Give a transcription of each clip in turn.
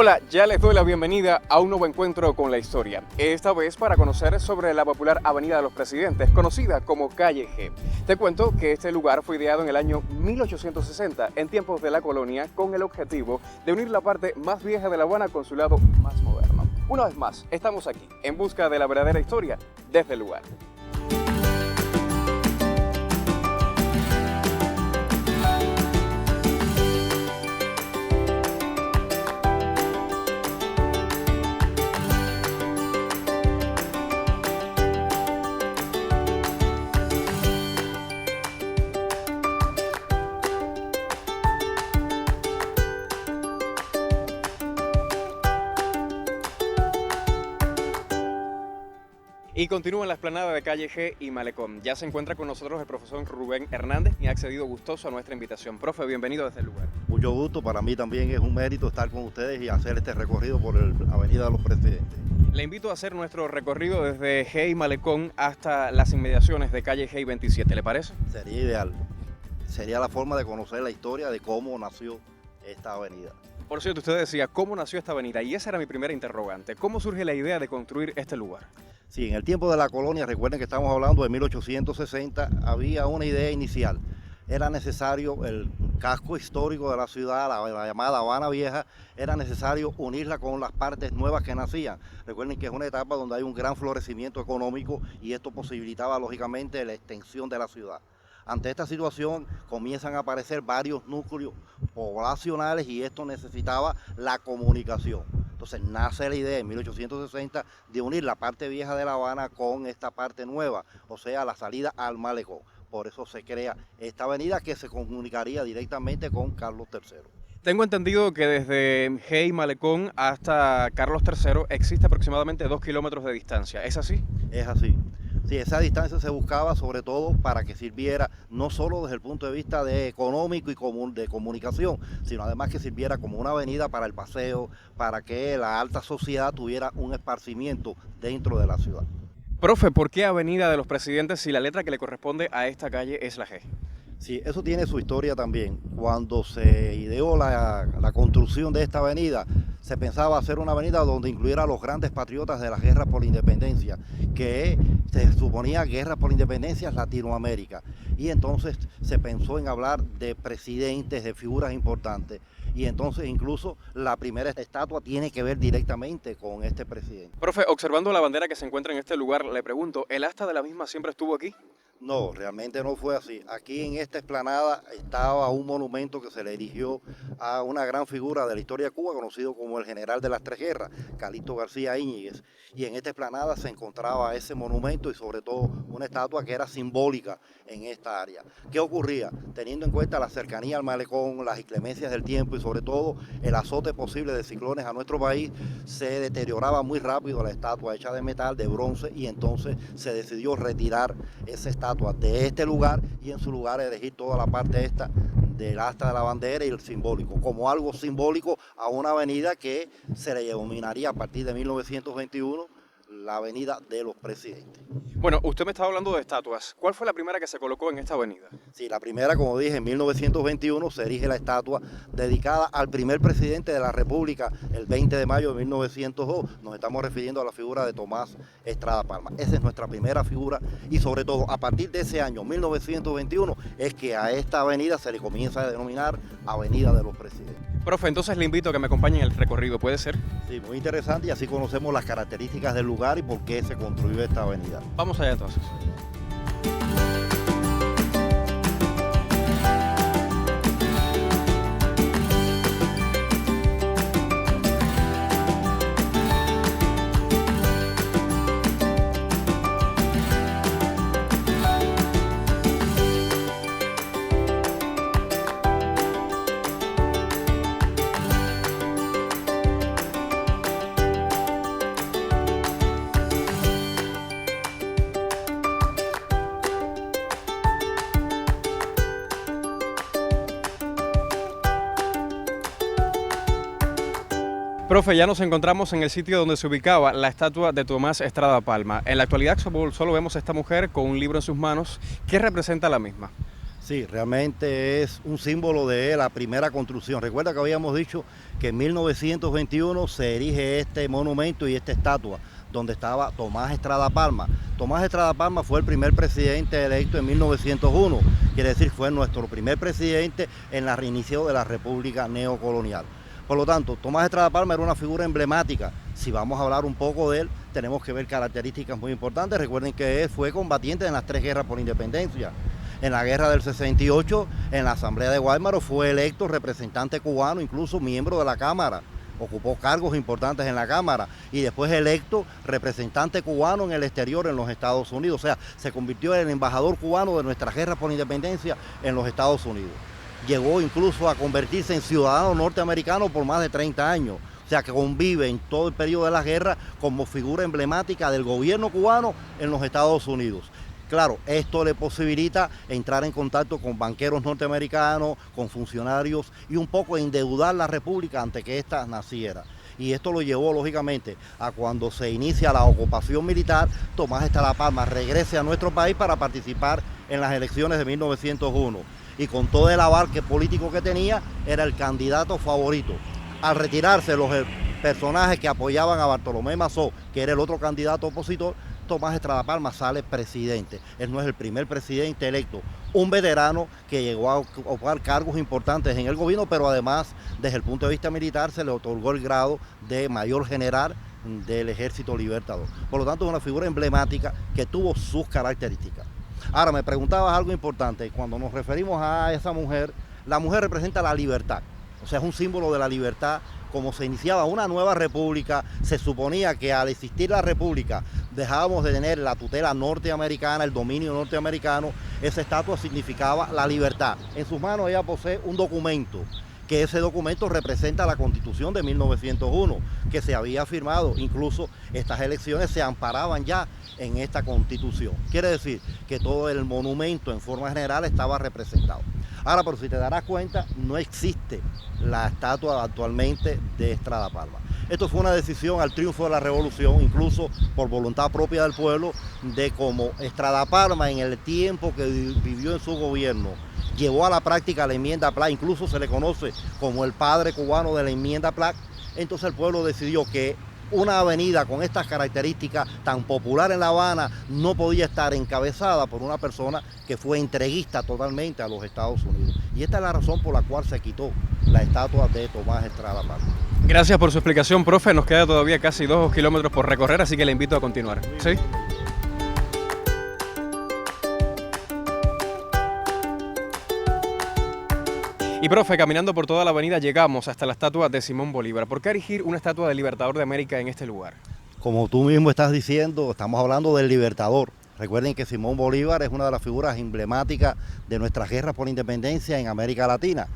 Hola, ya les doy la bienvenida a un nuevo encuentro con la historia, esta vez para conocer sobre la popular Avenida de los Presidentes, conocida como Calle G. Te cuento que este lugar fue ideado en el año 1860, en tiempos de la colonia, con el objetivo de unir la parte más vieja de La Habana con su lado más moderno. Una vez más, estamos aquí, en busca de la verdadera historia desde el lugar. Y continúa en la explanada de Calle G y Malecón. Ya se encuentra con nosotros el profesor Rubén Hernández, quien ha accedido gustoso a nuestra invitación. Profe, bienvenido desde el lugar. Mucho gusto, para mí también es un mérito estar con ustedes y hacer este recorrido por la Avenida de los Presidentes. Le invito a hacer nuestro recorrido desde G y Malecón hasta las inmediaciones de Calle G y 27, ¿le parece? Sería ideal. Sería la forma de conocer la historia de cómo nació esta avenida. Por cierto, usted decía, ¿cómo nació esta avenida? Y esa era mi primera interrogante. ¿Cómo surge la idea de construir este lugar? Sí, en el tiempo de la colonia, recuerden que estamos hablando de 1860, había una idea inicial. Era necesario el casco histórico de la ciudad, la llamada Habana Vieja, era necesario unirla con las partes nuevas que nacían. Recuerden que es una etapa donde hay un gran florecimiento económico y esto posibilitaba lógicamente la extensión de la ciudad. Ante esta situación comienzan a aparecer varios núcleos poblacionales y esto necesitaba la comunicación. Entonces nace la idea en 1860 de unir la parte vieja de La Habana con esta parte nueva, o sea, la salida al Malecón. Por eso se crea esta avenida que se comunicaría directamente con Carlos III. Tengo entendido que desde G y Malecón hasta Carlos III existe aproximadamente 2 kilómetros de distancia. ¿Es así? Es así. Sí, esa distancia se buscaba sobre todo para que sirviera no solo desde el punto de vista de económico y de comunicación, sino además que sirviera como una avenida para el paseo, para que la alta sociedad tuviera un esparcimiento dentro de la ciudad. Profe, ¿por qué Avenida de los Presidentes si la letra que le corresponde a esta calle es la G? Sí, eso tiene su historia también. Cuando se ideó la construcción de esta avenida, se pensaba hacer una avenida donde incluyera a los grandes patriotas de la guerra por la independencia, que se suponía guerra por la independencia en Latinoamérica. Y entonces se pensó en hablar de presidentes, de figuras importantes. Y entonces incluso la primera estatua tiene que ver directamente con este presidente. Profe, observando la bandera que se encuentra en este lugar, le pregunto, ¿el asta de la misma siempre estuvo aquí? No, realmente no fue así. Aquí en esta explanada estaba un monumento que se le erigió a una gran figura de la historia de Cuba, conocido como el general de las tres guerras, Calixto García Íñiguez. Y en esta explanada se encontraba ese monumento y sobre todo una estatua que era simbólica en esta área. ¿Qué ocurría? Teniendo en cuenta la cercanía al Malecón, las inclemencias del tiempo y sobre todo el azote posible de ciclones a nuestro país, se deterioraba muy rápido la estatua hecha de metal, de bronce, y entonces se decidió retirar esa estatua de este lugar y en su lugar elegir toda la parte esta del asta de la bandera y el simbólico, como algo simbólico a una avenida que se le denominaría a partir de 1921 la Avenida de los Presidentes. Bueno, usted me estaba hablando de estatuas. ¿Cuál fue la primera que se colocó en esta avenida? Sí, la primera, como dije, en 1921 se erige la estatua dedicada al primer presidente de la República el 20 de mayo de 1902. Nos estamos refiriendo a la figura de Tomás Estrada Palma. Esa es nuestra primera figura y sobre todo a partir de ese año, 1921, es que a esta avenida se le comienza a denominar Avenida de los Presidentes. Profe, entonces le invito a que me acompañe en el recorrido, ¿puede ser? Sí, muy interesante y así conocemos las características del lugar y por qué se construyó esta avenida. Vamos allá entonces. Profe, ya nos encontramos en el sitio donde se ubicaba la estatua de Tomás Estrada Palma. En la actualidad solo vemos a esta mujer con un libro en sus manos. ¿Qué representa la misma? Sí, realmente es un símbolo de la primera construcción. Recuerda que habíamos dicho que en 1921 se erige este monumento y esta estatua donde estaba Tomás Estrada Palma. Tomás Estrada Palma fue el primer presidente electo en 1901, quiere decir fue nuestro primer presidente en el reinicio de la República Neocolonial. Por lo tanto, Tomás Estrada Palma era una figura emblemática. Si vamos a hablar un poco de él, tenemos que ver características muy importantes. Recuerden que él fue combatiente en las 3 guerras por independencia. En la guerra del 68, en la Asamblea de Guaymaro, fue electo representante cubano, incluso miembro de la Cámara. Ocupó cargos importantes en la Cámara y después electo representante cubano en el exterior en los Estados Unidos. O sea, se convirtió en el embajador cubano de nuestra guerra por independencia en los Estados Unidos. Llegó incluso a convertirse en ciudadano norteamericano por más de 30 años. O sea, que convive en todo el periodo de la guerra como figura emblemática del gobierno cubano en los Estados Unidos. Claro, esto le posibilita entrar en contacto con banqueros norteamericanos, con funcionarios y un poco endeudar la República ante que ésta naciera. Y esto lo llevó, lógicamente, a cuando se inicia la ocupación militar, Tomás Estrada Palma regrese a nuestro país para participar en las elecciones de 1901. Y con todo el abarque político que tenía, era el candidato favorito. Al retirarse los personajes que apoyaban a Bartolomé Mazó, que era el otro candidato opositor, Tomás Estrada Palma sale presidente. Él no es el primer presidente electo, un veterano que llegó a ocupar cargos importantes en el gobierno, pero además, desde el punto de vista militar, se le otorgó el grado de mayor general del Ejército Libertador. Por lo tanto, es una figura emblemática que tuvo sus características. Ahora, me preguntabas algo importante. Cuando nos referimos a esa mujer, la mujer representa la libertad. O sea, es un símbolo de la libertad. Como se iniciaba una nueva república, se suponía que al existir la república dejábamos de tener la tutela norteamericana, el dominio norteamericano. Esa estatua significaba la libertad. En sus manos ella posee un documento, que ese documento representa la Constitución de 1901, que se había firmado. Incluso estas elecciones se amparaban ya en esta Constitución. Quiere decir que todo el monumento en forma general estaba representado. Ahora, pero si te darás cuenta, no existe la estatua actualmente de Estrada Palma. Esto fue una decisión al triunfo de la revolución, incluso por voluntad propia del pueblo, de cómo Estrada Palma en el tiempo que vivió en su gobierno llevó a la práctica la enmienda Platt, incluso se le conoce como el padre cubano de la enmienda Platt. Entonces el pueblo decidió que una avenida con estas características tan popular en La Habana no podía estar encabezada por una persona que fue entreguista totalmente a los Estados Unidos. Y esta es la razón por la cual se quitó la estatua de Tomás Estrada Palma. Gracias por su explicación, profe. Nos queda todavía casi 2 kilómetros por recorrer, así que le invito a continuar. ¿Sí? Y profe, caminando por toda la avenida llegamos hasta la estatua de Simón Bolívar. ¿Por qué erigir una estatua del Libertador de América en este lugar? Como tú mismo estás diciendo, estamos hablando del Libertador. Recuerden que Simón Bolívar es una de las figuras emblemáticas de nuestras guerras por independencia en América Latina.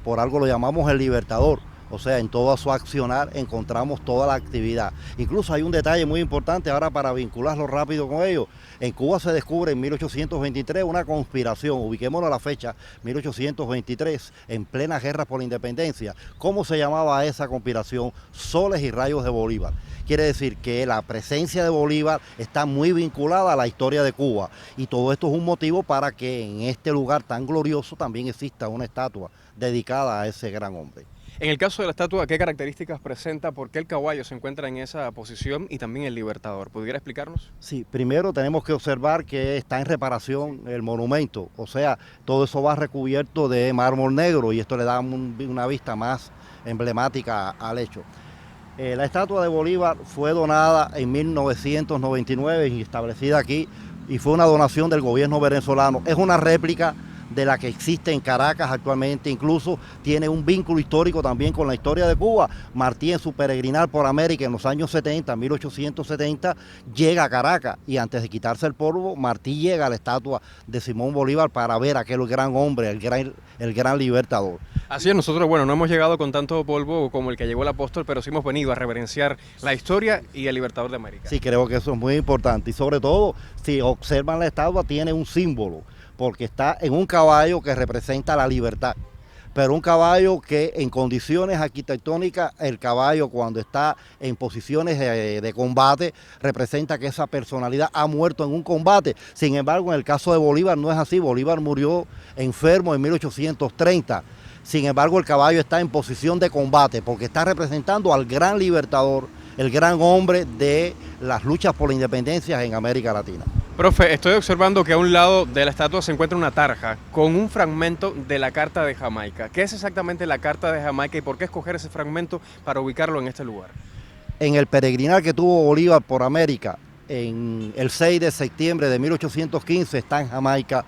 Por algo lo llamamos el Libertador. O sea, en todo su accionar encontramos toda la actividad. Incluso hay un detalle muy importante ahora para vincularlo rápido con ello. En Cuba se descubre en 1823 una conspiración, ubiquémonos a la fecha, 1823, en plena guerra por la independencia. ¿Cómo se llamaba esa conspiración? Soles y rayos de Bolívar. Quiere decir que la presencia de Bolívar está muy vinculada a la historia de Cuba. Y todo esto es un motivo para que en este lugar tan glorioso también exista una estatua dedicada a ese gran hombre. En el caso de la estatua, ¿qué características presenta? ¿Por qué el caballo se encuentra en esa posición y también el Libertador? ¿Pudiera explicarnos? Sí, primero tenemos que observar que está en reparación el monumento, o sea, todo eso va recubierto de mármol negro y esto le da una vista más emblemática al hecho. La estatua de Bolívar fue donada en 1999 y establecida aquí y fue una donación del gobierno venezolano. Es una réplica de la que existe en Caracas actualmente, incluso tiene un vínculo histórico también con la historia de Cuba. Martí en su peregrinar por América en los años 70, 1870, llega a Caracas y antes de quitarse el polvo, Martí llega a la estatua de Simón Bolívar para ver a aquel gran hombre, el gran libertador. Así es, nosotros, bueno, no hemos llegado con tanto polvo como el que llegó el apóstol, pero sí hemos venido a reverenciar la historia y el Libertador de América. Sí, creo que eso es muy importante y sobre todo, si observan la estatua, tiene un símbolo, porque está en un caballo que representa la libertad. pero un caballo que en condiciones arquitectónicas, el caballo cuando está en posiciones de combate, representa que esa personalidad ha muerto en un combate. Sin embargo, en el caso de Bolívar no es así. Bolívar murió enfermo en 1830. Sin embargo, el caballo está en posición de combate porque está representando al gran libertador, el gran hombre de las luchas por la independencia en América Latina. Profe, estoy observando que a un lado de la estatua se encuentra una tarja con un fragmento de la Carta de Jamaica. ¿Qué es exactamente la Carta de Jamaica y por qué escoger ese fragmento para ubicarlo en este lugar? En el peregrinar que tuvo Bolívar por América, en el 6 de septiembre de 1815, está en Jamaica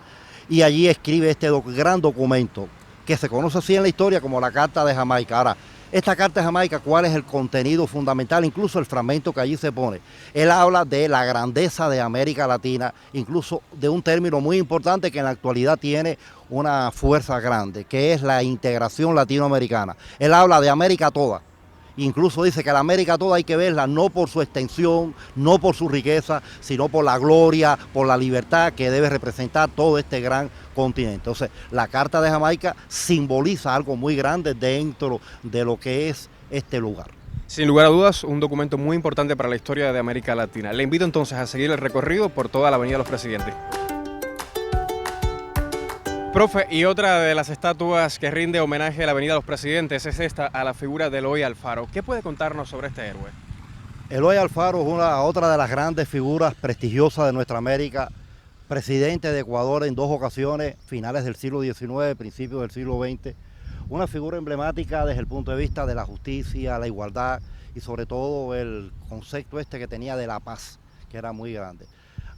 y allí escribe este gran documento que se conoce así en la historia como la Carta de Jamaica. Ahora, esta Carta de Jamaica, ¿cuál es el contenido fundamental? Incluso el fragmento que allí se pone. Él habla de la grandeza de América Latina, incluso de un término muy importante que en la actualidad tiene una fuerza grande, que es la integración latinoamericana. Él habla de América toda. Incluso dice que la América toda hay que verla no por su extensión, no por su riqueza, sino por la gloria, por la libertad que debe representar todo este gran continente. Entonces, la Carta de Jamaica simboliza algo muy grande dentro de lo que es este lugar. Sin lugar a dudas, un documento muy importante para la historia de América Latina. Le invito entonces a seguir el recorrido por toda la Avenida de los Presidentes. Profe, y otra de las estatuas que rinde homenaje a la Avenida de los Presidentes es esta, a la figura de Eloy Alfaro. ¿Qué puede contarnos sobre este héroe? Eloy Alfaro es otra de las grandes figuras prestigiosas de nuestra América, presidente de Ecuador en 2 ocasiones, finales del siglo XIX, principios del siglo XX. Una figura emblemática desde el punto de vista de la justicia, la igualdad y sobre todo el concepto que tenía de la paz, que era muy grande.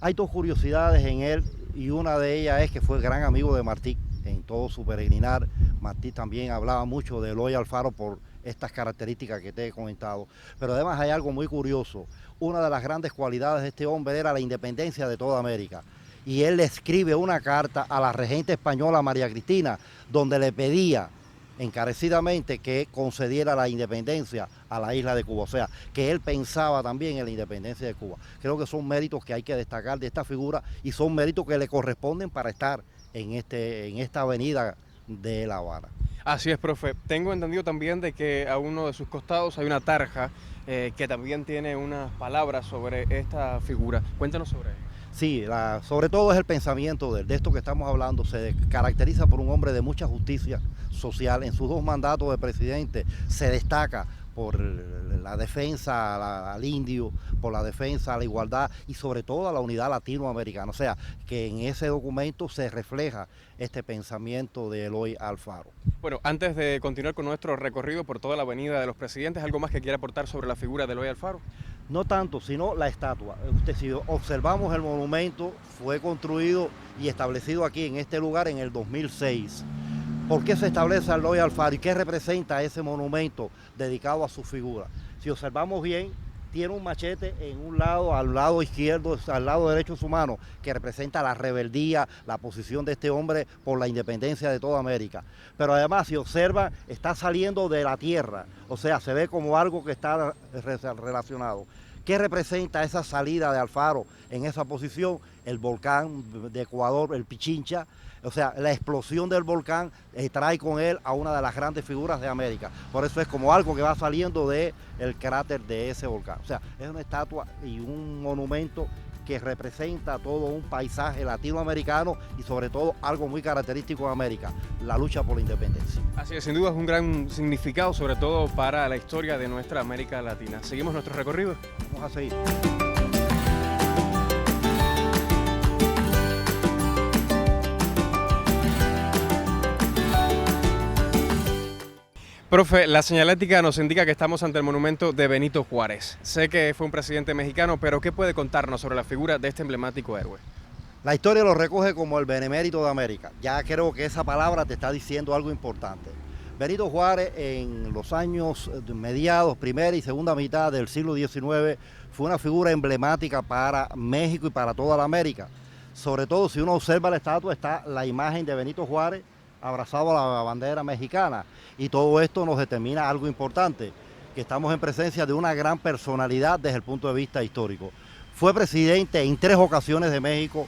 Hay 2 curiosidades en él y una de ellas es que fue gran amigo de Martí en todo su peregrinar. Martí también hablaba mucho de Eloy Alfaro por estas características que te he comentado. Pero además hay algo muy curioso. Una de las grandes cualidades de este hombre era la independencia de toda América. Y él le escribe una carta a la regente española María Cristina, donde le pedía encarecidamente que concediera la independencia a la isla de Cuba, o sea, que él pensaba también en la independencia de Cuba. Creo que son méritos que hay que destacar de esta figura y son méritos que le corresponden para estar en esta avenida de La Habana. Así es, profe. Tengo entendido también de que a uno de sus costados hay una tarja que también tiene unas palabras sobre esta figura. Cuéntanos sobre ello. Sí, sobre todo es el pensamiento de esto que estamos hablando. Se caracteriza por un hombre de mucha justicia social. En sus 2 mandatos de presidente se destaca por la defensa al indio, por la defensa a la igualdad y sobre todo a la unidad latinoamericana. O sea, que en ese documento se refleja este pensamiento de Eloy Alfaro. Bueno, antes de continuar con nuestro recorrido por toda la Avenida de los Presidentes, ¿algo más que quiera aportar sobre la figura de Eloy Alfaro? No tanto, sino la estatua. Si observamos el monumento, fue construido y establecido aquí en este lugar en el 2006. ¿Por qué se establece a Eloy Alfaro y qué representa ese monumento dedicado a su figura? Si observamos bien, tiene un machete en un lado, al lado izquierdo, al lado derecho de su mano, que representa la rebeldía, la posición de este hombre por la independencia de toda América. Pero además, si observa, está saliendo de la tierra, o sea, se ve como algo que está relacionado. ¿Qué representa esa salida de Alfaro en esa posición? El volcán de Ecuador, el Pichincha, o sea, la explosión del volcán trae con él a una de las grandes figuras de América. Por eso es como algo que va saliendo del cráter de ese volcán. O sea, es una estatua y un monumento que representa todo un paisaje latinoamericano y sobre todo algo muy característico de América, la lucha por la independencia. Así es, sin duda es un gran significado, sobre todo para la historia de nuestra América Latina. ¿Seguimos nuestro recorrido? Vamos a seguir. Profe, la señalética nos indica que estamos ante el monumento de Benito Juárez. Sé que fue un presidente mexicano, pero ¿qué puede contarnos sobre la figura de este emblemático héroe? La historia lo recoge como el benemérito de América. Ya creo que esa palabra te está diciendo algo importante. Benito Juárez en los años mediados, primera y segunda mitad del siglo XIX, fue una figura emblemática para México y para toda la América. Sobre todo si uno observa la estatua, está la imagen de Benito Juárez abrazado a la bandera mexicana. Y todo esto nos determina algo importante, que estamos en presencia de una gran personalidad desde el punto de vista histórico. Fue presidente en 3 ocasiones de México,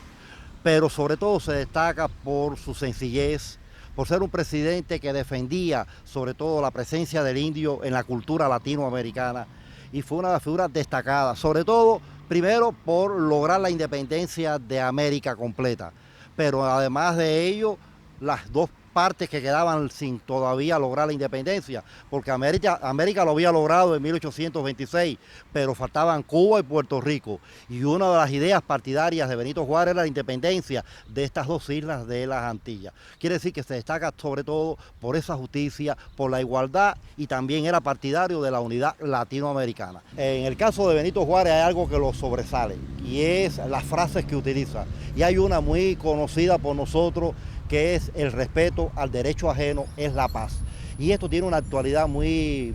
pero sobre todo se destaca por su sencillez, por ser un presidente que defendía sobre todo la presencia del indio en la cultura latinoamericana y fue una figura destacada, sobre todo primero por lograr la independencia de América completa, pero además de ello las dos partes que quedaban sin todavía lograr la independencia, porque América lo había logrado en 1826, pero faltaban Cuba y Puerto Rico. Y una de las ideas partidarias de Benito Juárez era la independencia de estas dos islas de las Antillas. Quiere decir que se destaca sobre todo por esa justicia, por la igualdad y también era partidario de la unidad latinoamericana. En el caso de Benito Juárez hay algo que lo sobresale y es las frases que utiliza. Y hay una muy conocida por nosotros que es el respeto al derecho ajeno, es la paz. Y esto tiene una actualidad muy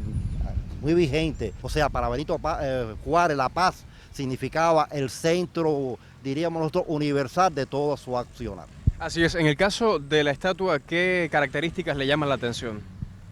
vigente. O sea, para Benito Juárez la paz significaba el centro, diríamos nosotros, universal de toda su accionar. Así es, en el caso de la estatua, ¿qué características le llaman la atención?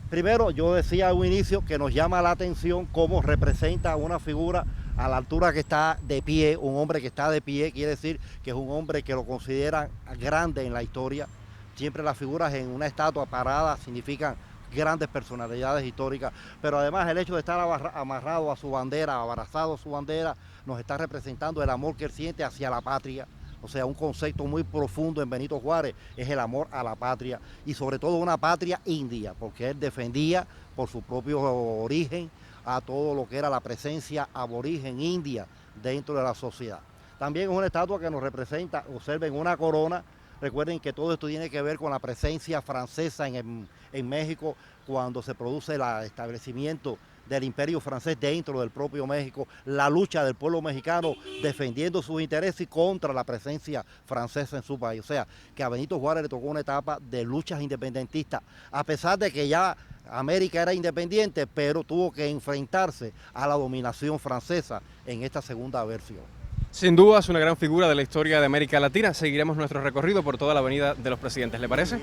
Primero, yo decía a un inicio que nos llama la atención cómo representa una figura a la altura que está de pie, un hombre que está de pie, quiere decir que es un hombre que lo consideran grande en la historia. Siempre las figuras en una estatua parada significan grandes personalidades históricas, pero además el hecho de estar amarrado a su bandera, abrazado a su bandera, nos está representando el amor que él siente hacia la patria. O sea, un concepto muy profundo en Benito Juárez es el amor a la patria y sobre todo una patria india, porque él defendía por su propio origen a todo lo que era la presencia aborigen india dentro de la sociedad. También es una estatua que nos representa, observen, una corona. Recuerden que todo esto tiene que ver con la presencia francesa en México cuando se produce el establecimiento del imperio francés dentro del propio México, la lucha del pueblo mexicano defendiendo sus intereses contra la presencia francesa en su país. O sea, que a Benito Juárez le tocó una etapa de luchas independentistas, a pesar de que ya América era independiente, pero tuvo que enfrentarse a la dominación francesa en esta segunda versión. Sin duda es una gran figura de la historia de América Latina. Seguiremos nuestro recorrido por toda la Avenida de los Presidentes, ¿le parece?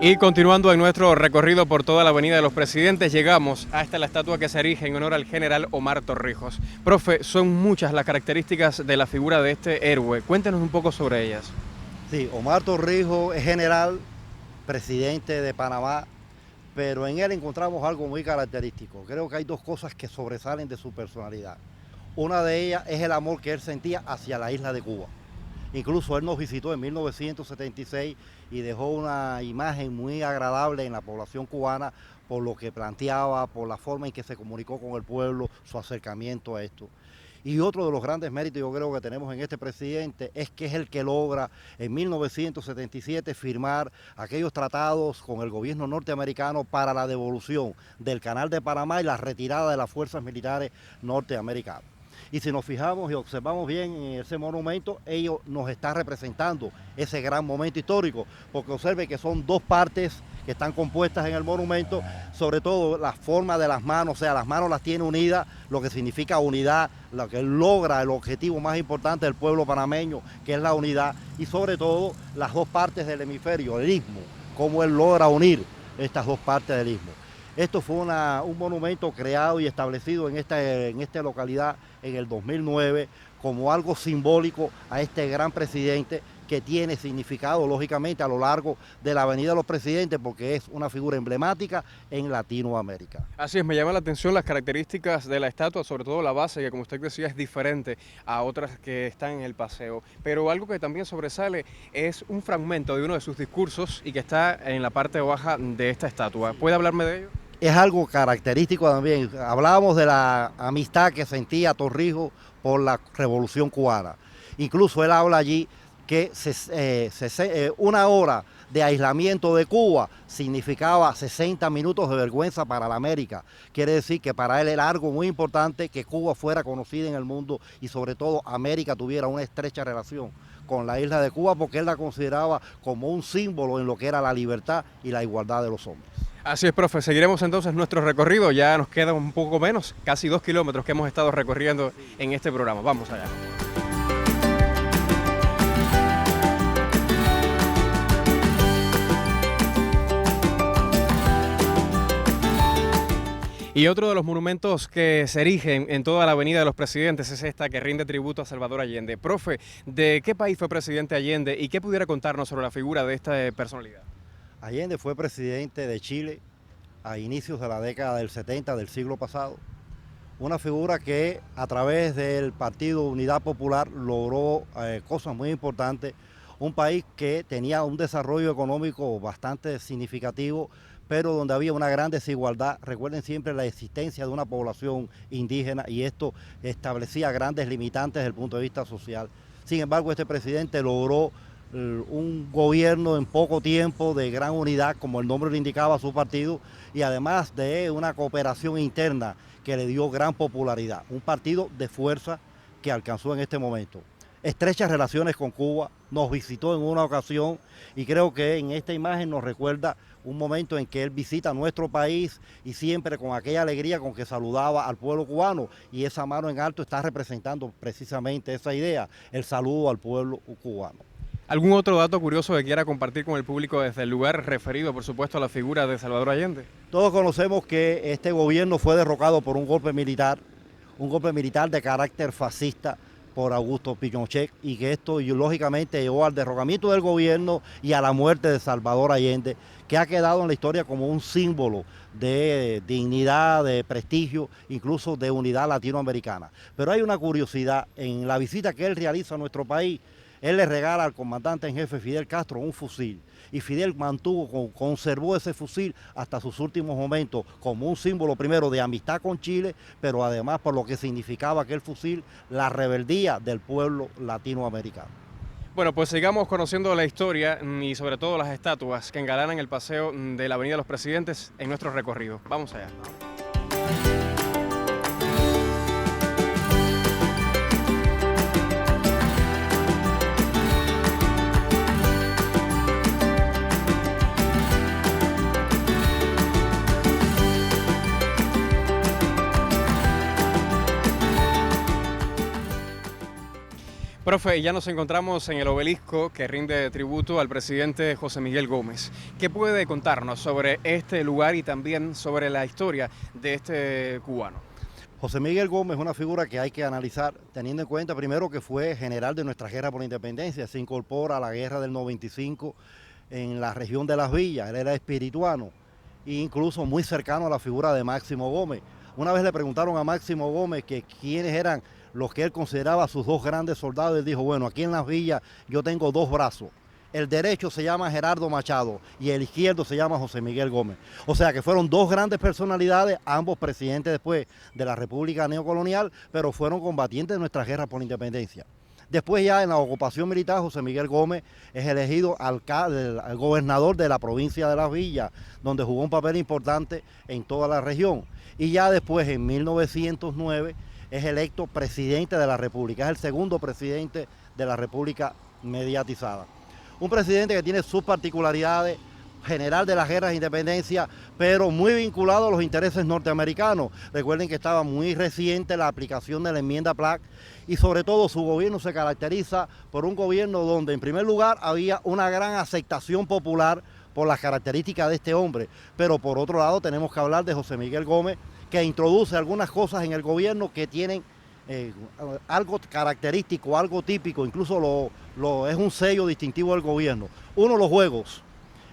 Y continuando en nuestro recorrido por toda la Avenida de los Presidentes, llegamos hasta la estatua que se erige en honor al general Omar Torrijos. Profe, son muchas las características de la figura de este héroe. Cuéntenos un poco sobre ellas. Sí, Omar Torrijos es general, presidente de Panamá, pero en él encontramos algo muy característico. Creo que hay dos cosas que sobresalen de su personalidad. Una de ellas es el amor que él sentía hacia la isla de Cuba. Incluso él nos visitó en 1976 y dejó una imagen muy agradable en la población cubana por lo que planteaba, por la forma en que se comunicó con el pueblo, su acercamiento a esto. Y otro de los grandes méritos yo creo que tenemos en este presidente es que es el que logra en 1977 firmar aquellos tratados con el gobierno norteamericano para la devolución del Canal de Panamá y la retirada de las fuerzas militares norteamericanas. Y si nos fijamos y observamos bien en ese monumento, ellos nos están representando ese gran momento histórico, porque observe que son dos partes que están compuestas en el monumento, sobre todo la forma de las manos, o sea, las manos las tiene unidas, lo que significa unidad, lo que logra el objetivo más importante del pueblo panameño, que es la unidad, y sobre todo las dos partes del hemisferio, el istmo, cómo él logra unir estas dos partes del istmo. Esto fue un monumento creado y establecido en esta localidad en el 2009 como algo simbólico a este gran presidente que tiene significado lógicamente a lo largo de la Avenida de los Presidentes porque es una figura emblemática en Latinoamérica. Así es, me llama la atención las características de la estatua, sobre todo la base, que como usted decía es diferente a otras que están en el paseo. Pero algo que también sobresale es un fragmento de uno de sus discursos y que está en la parte baja de esta estatua. ¿Puede hablarme de ello? Es algo característico también. Hablábamos de la amistad que sentía Torrijos por la Revolución Cubana. Incluso él habla allí que una hora de aislamiento de Cuba significaba 60 minutos de vergüenza para la América. Quiere decir que para él era algo muy importante que Cuba fuera conocida en el mundo y sobre todo América tuviera una estrecha relación con la isla de Cuba porque él la consideraba como un símbolo en lo que era la libertad y la igualdad de los hombres. Así es, profe. Seguiremos entonces nuestro recorrido. Ya nos queda un poco menos, casi 2 kilómetros que hemos estado recorriendo en este programa. Vamos allá. Y otro de los monumentos que se erigen en toda la Avenida de los Presidentes es esta que rinde tributo a Salvador Allende. Profe, ¿de qué país fue presidente Allende y qué pudiera contarnos sobre la figura de esta personalidad? Allende fue presidente de Chile a inicios de la década del 70 del siglo pasado. Una figura que a través del Partido Unidad Popular logró cosas muy importantes. Un país que tenía un desarrollo económico bastante significativo, pero donde había una gran desigualdad. Recuerden siempre la existencia de una población indígena y esto establecía grandes limitantes desde el punto de vista social. Sin embargo, este presidente logró un gobierno en poco tiempo de gran unidad, como el nombre lo indicaba, su partido, y además de una cooperación interna que le dio gran popularidad. Un partido de fuerza que alcanzó en este momento estrechas relaciones con Cuba, nos visitó en una ocasión y creo que en esta imagen nos recuerda un momento en que él visita nuestro país y siempre con aquella alegría con que saludaba al pueblo cubano, y esa mano en alto está representando precisamente esa idea, el saludo al pueblo cubano. ¿Algún otro dato curioso que quiera compartir con el público desde el lugar referido, por supuesto, a la figura de Salvador Allende? Todos conocemos que este gobierno fue derrocado por un golpe militar de carácter fascista por Augusto Pinochet, y que esto lógicamente llevó al derrocamiento del gobierno y a la muerte de Salvador Allende, que ha quedado en la historia como un símbolo de dignidad, de prestigio, incluso de unidad latinoamericana. Pero hay una curiosidad: en la visita que él realiza a nuestro país, él le regala al comandante en jefe Fidel Castro un fusil, y Fidel conservó ese fusil hasta sus últimos momentos como un símbolo primero de amistad con Chile, pero además por lo que significaba aquel fusil, la rebeldía del pueblo latinoamericano. Bueno, pues sigamos conociendo la historia y sobre todo las estatuas que engalanan el paseo de la Avenida de los Presidentes en nuestro recorrido. Vamos allá. Profe, ya nos encontramos en el obelisco que rinde tributo al presidente José Miguel Gómez. ¿Qué puede contarnos sobre este lugar y también sobre la historia de este cubano? José Miguel Gómez es una figura que hay que analizar, teniendo en cuenta primero que fue general de nuestra guerra por la independencia, se incorpora a la guerra del 95 en la región de Las Villas, él era espirituano e incluso muy cercano a la figura de Máximo Gómez. Una vez le preguntaron a Máximo Gómez que quiénes eran los que él consideraba sus dos grandes soldados. Él dijo: bueno, aquí en Las Villas yo tengo dos brazos. El derecho se llama Gerardo Machado y el izquierdo se llama José Miguel Gómez. O sea que fueron dos grandes personalidades, ambos presidentes después de la República Neocolonial, pero fueron combatientes de nuestra guerra por la independencia. Después, ya en la ocupación militar, José Miguel Gómez es elegido al gobernador de la provincia de Las Villas, donde jugó un papel importante en toda la región. Y ya después, en 1909, es electo presidente de la República, es el segundo presidente de la República mediatizada. Un presidente que tiene sus particularidades, general de las guerras de independencia, pero muy vinculado a los intereses norteamericanos. Recuerden que estaba muy reciente la aplicación de la enmienda Platt, y sobre todo su gobierno se caracteriza por un gobierno donde en primer lugar había una gran aceptación popular por las características de este hombre, pero por otro lado tenemos que hablar de José Miguel Gómez, que introduce algunas cosas en el gobierno que tienen algo característico, algo típico, incluso es un sello distintivo del gobierno. Uno, los juegos.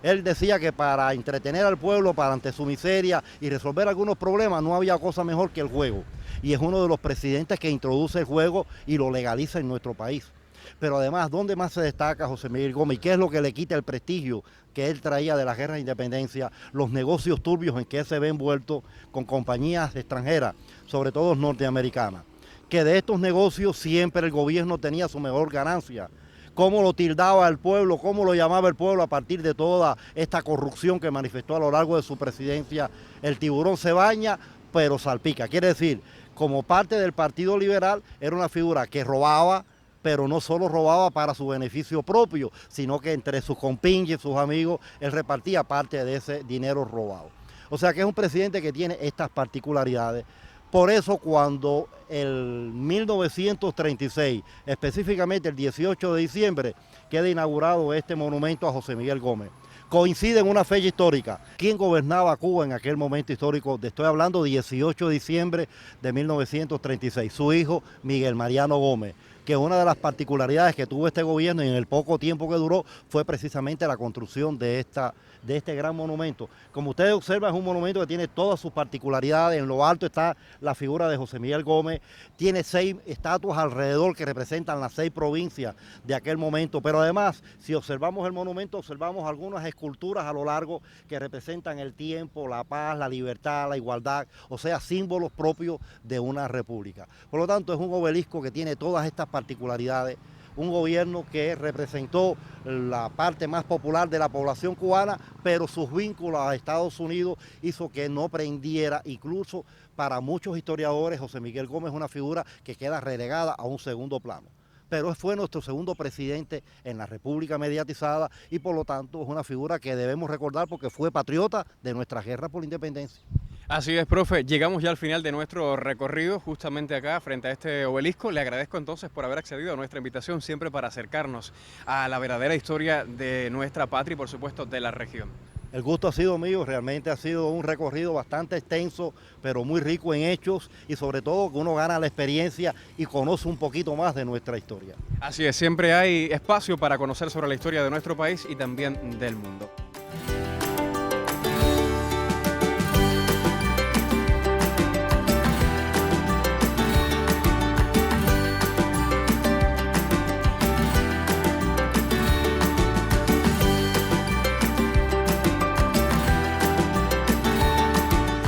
Él decía que para entretener al pueblo, para ante su miseria y resolver algunos problemas, no había cosa mejor que el juego. Y es uno de los presidentes que introduce el juego y lo legaliza en nuestro país. Pero además, ¿dónde más se destaca José Miguel Gómez? ¿Qué es lo que le quita el prestigio que él traía de la guerra de independencia? Los negocios turbios en que él se ve envuelto con compañías extranjeras, sobre todo norteamericanas. Que de estos negocios siempre el gobierno tenía su mejor ganancia. Cómo lo tildaba el pueblo, cómo lo llamaba el pueblo a partir de toda esta corrupción que manifestó a lo largo de su presidencia. El tiburón se baña, pero salpica. Quiere decir, como parte del Partido Liberal, era una figura que robaba, pero no solo robaba para su beneficio propio, sino que entre sus compinches, sus amigos, él repartía parte de ese dinero robado. O sea que es un presidente que tiene estas particularidades. Por eso cuando el 1936, específicamente el 18 de diciembre, queda inaugurado este monumento a José Miguel Gómez, coincide en una fecha histórica. ¿Quién gobernaba Cuba en aquel momento histórico? Estoy hablando 18 de diciembre de 1936, su hijo Miguel Mariano Gómez, que una de las particularidades que tuvo este gobierno y en el poco tiempo que duró fue precisamente la construcción de este gran monumento. Como ustedes observan, es un monumento que tiene todas sus particularidades. En lo alto está la figura de José Miguel Gómez, tiene 6 estatuas alrededor que representan las 6 provincias de aquel momento, pero además, si observamos el monumento, observamos algunas esculturas a lo largo que representan el tiempo, la paz, la libertad, la igualdad, o sea, símbolos propios de una república. Por lo tanto, es un obelisco que tiene todas estas particularidades, un gobierno que representó la parte más popular de la población cubana, pero sus vínculos a Estados Unidos hizo que no prendiera. Incluso para muchos historiadores, José Miguel Gómez es una figura que queda relegada a un segundo plano. Pero fue nuestro segundo presidente en la República mediatizada y por lo tanto es una figura que debemos recordar porque fue patriota de nuestra guerra por la independencia. Así es, profe. Llegamos ya al final de nuestro recorrido, justamente acá, frente a este obelisco. Le agradezco entonces por haber accedido a nuestra invitación, siempre para acercarnos a la verdadera historia de nuestra patria y, por supuesto, de la región. El gusto ha sido mío, realmente ha sido un recorrido bastante extenso, pero muy rico en hechos y sobre todo que uno gana la experiencia y conoce un poquito más de nuestra historia. Así es, siempre hay espacio para conocer sobre la historia de nuestro país y también del mundo.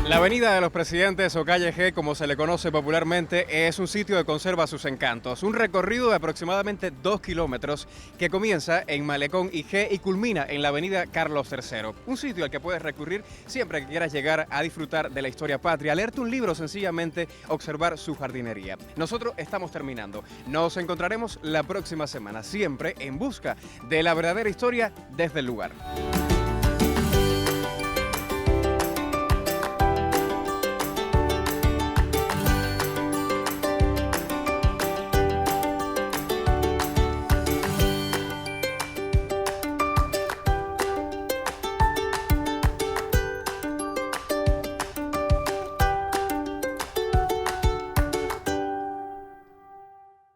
La Avenida de los Presidentes o Calle G, como se le conoce popularmente, es un sitio que conserva sus encantos. Un recorrido de aproximadamente 2 kilómetros que comienza en Malecón y G y culmina en la Avenida Carlos III. Un sitio al que puedes recurrir siempre que quieras llegar a disfrutar de la historia patria, leerte un libro, sencillamente observar su jardinería. Nosotros estamos terminando. Nos encontraremos la próxima semana, siempre en busca de la verdadera historia desde el lugar.